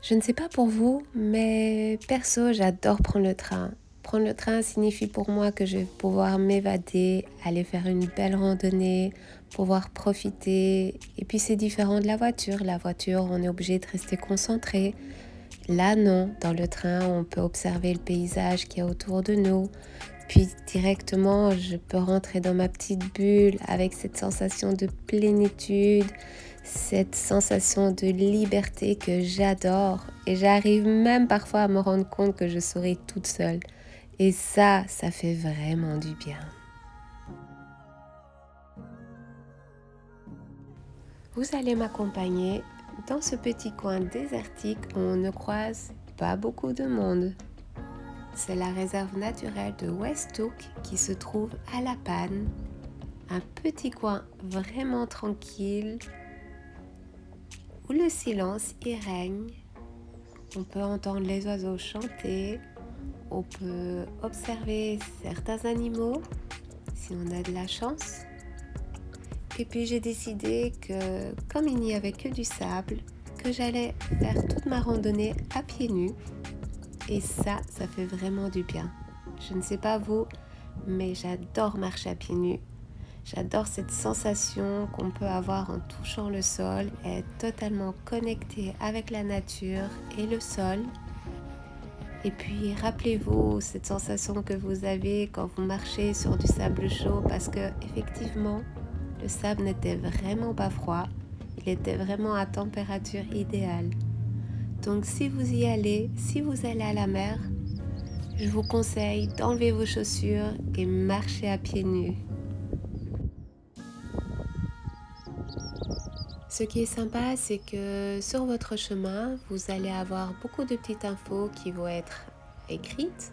Je ne sais pas pour vous, mais perso, j'adore prendre le train. Prendre le train signifie pour moi que je vais pouvoir m'évader, aller faire une belle randonnée, pouvoir profiter. Et puis c'est différent de la voiture. La voiture, on est obligé de rester concentré. Là, non. Dans le train, on peut observer le paysage qui est autour de nous. Puis directement, je peux rentrer dans ma petite bulle avec cette sensation de plénitude, cette sensation de liberté que j'adore. Et j'arrive même parfois à me rendre compte que je serai toute seule. Et ça fait vraiment du bien. Vous allez m'accompagner dans ce petit coin désertique où on ne croise pas beaucoup de monde. C'est la réserve naturelle de West Hook qui se trouve à La Panne, un petit coin vraiment tranquille où le silence y règne. On peut entendre les oiseaux chanter, on peut observer certains animaux si on a de la chance. Et puis j'ai décidé que comme il n'y avait que du sable, que j'allais faire toute ma randonnée à pieds nus. Et ça fait vraiment du bien. Je ne sais pas vous, mais j'adore marcher à pieds nus. J'adore cette sensation qu'on peut avoir en touchant le sol, être totalement connecté avec la nature et le sol. Et puis rappelez-vous cette sensation que vous avez quand vous marchez sur du sable chaud parce que effectivement, le sable n'était vraiment pas froid, il était vraiment à température idéale. Donc si vous y allez, si vous allez à la mer, je vous conseille d'enlever vos chaussures et marcher à pieds nus. Ce qui est sympa, c'est que sur votre chemin, vous allez avoir beaucoup de petites infos qui vont être écrites.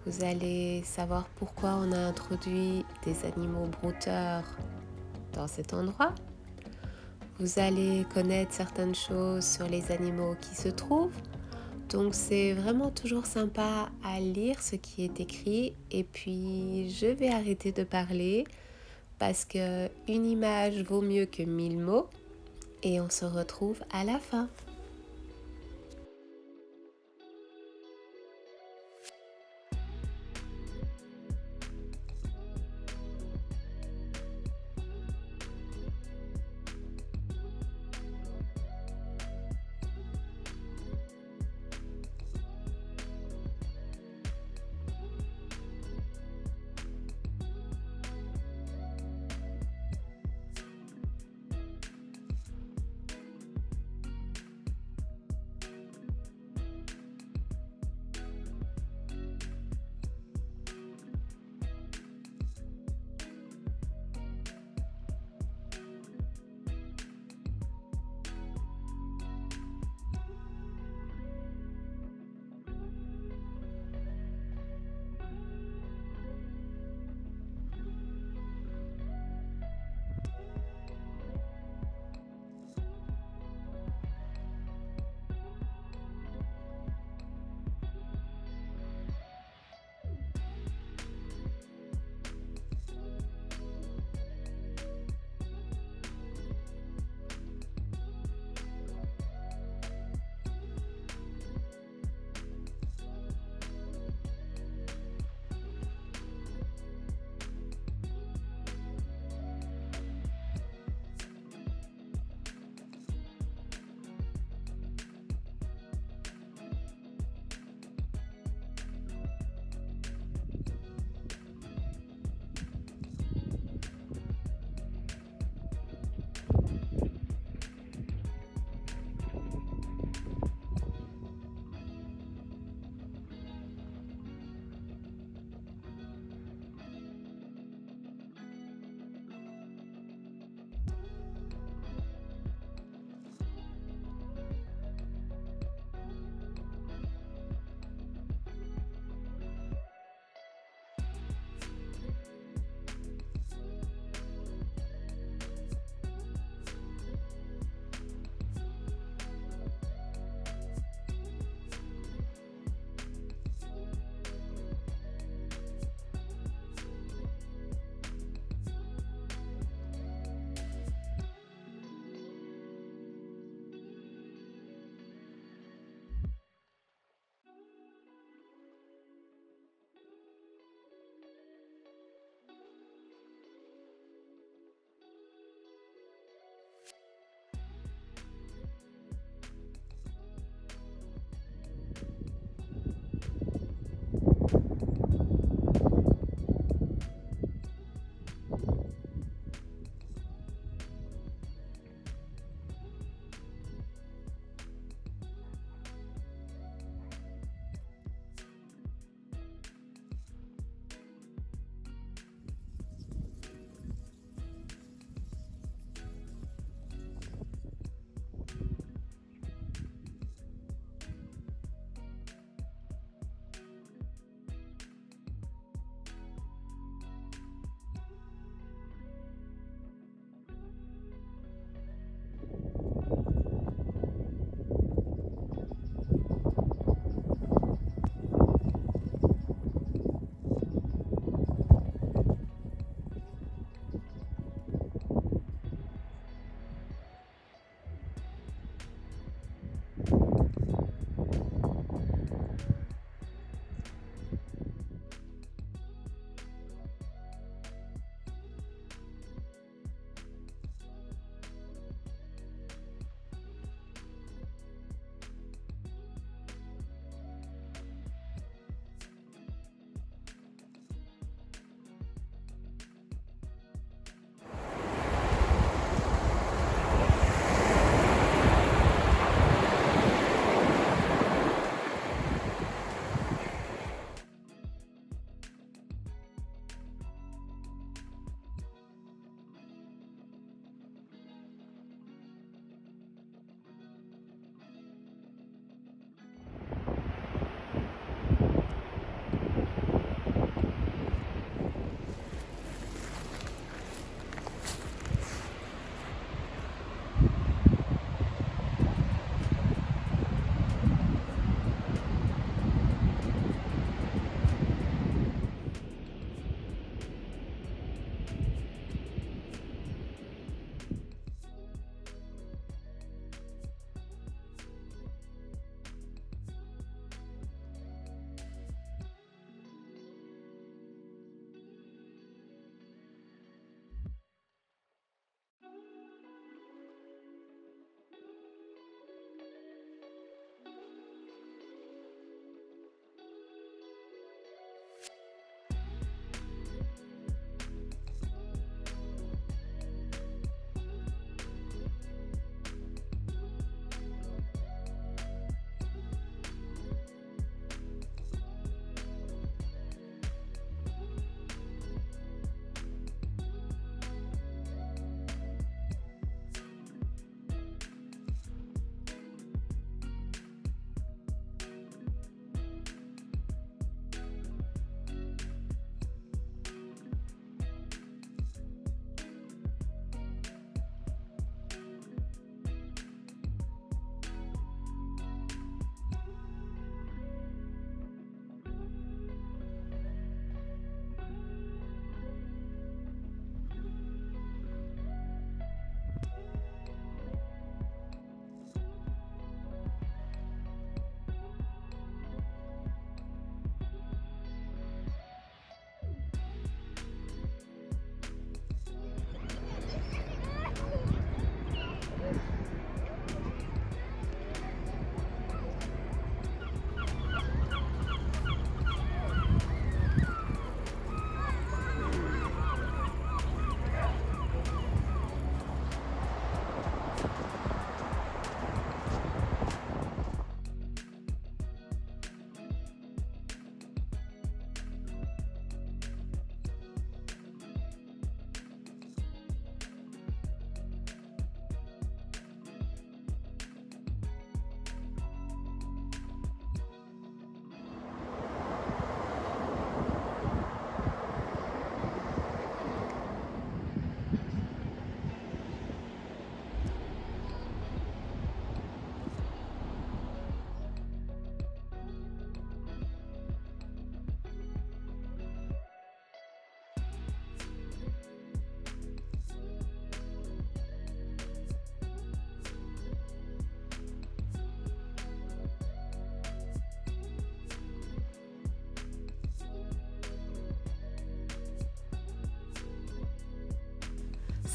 Vous allez savoir pourquoi on a introduit des animaux brouteurs dans cet endroit. Vous allez connaître certaines choses sur les animaux qui se trouvent. Donc c'est vraiment toujours sympa à lire ce qui est écrit. Et puis je vais arrêter de parler parce qu'une image vaut mieux que 1000 mots. Et on se retrouve à la fin.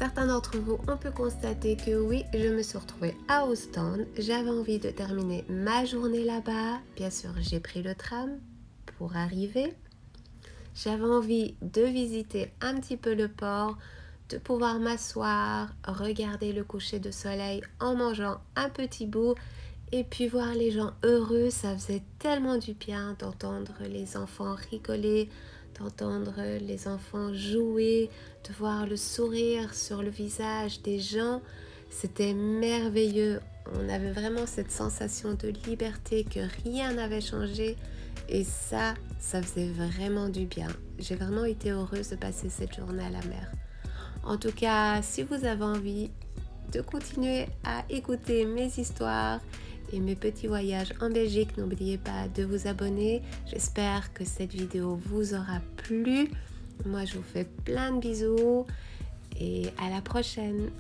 certains d'entre vous ont pu constater que oui, je me suis retrouvée à Ostende. J'avais envie de terminer ma journée là-bas. Bien sûr, j'ai pris le tram pour arriver. J'avais envie de visiter un petit peu le port, de pouvoir m'asseoir, regarder le coucher de soleil en mangeant un petit bout et puis voir les gens heureux. Ça faisait tellement du bien d'entendre les enfants rigoler, d'entendre les enfants jouer, de voir le sourire sur le visage des gens. C'était merveilleux. On avait vraiment cette sensation de liberté que rien n'avait changé. Et ça faisait vraiment du bien. J'ai vraiment été heureuse de passer cette journée à la mer. En tout cas, si vous avez envie de continuer à écouter mes histoires et mes petits voyages en Belgique, n'oubliez pas de vous abonner. J'espère que cette vidéo vous aura plu. Moi, je vous fais plein de bisous et à la prochaine.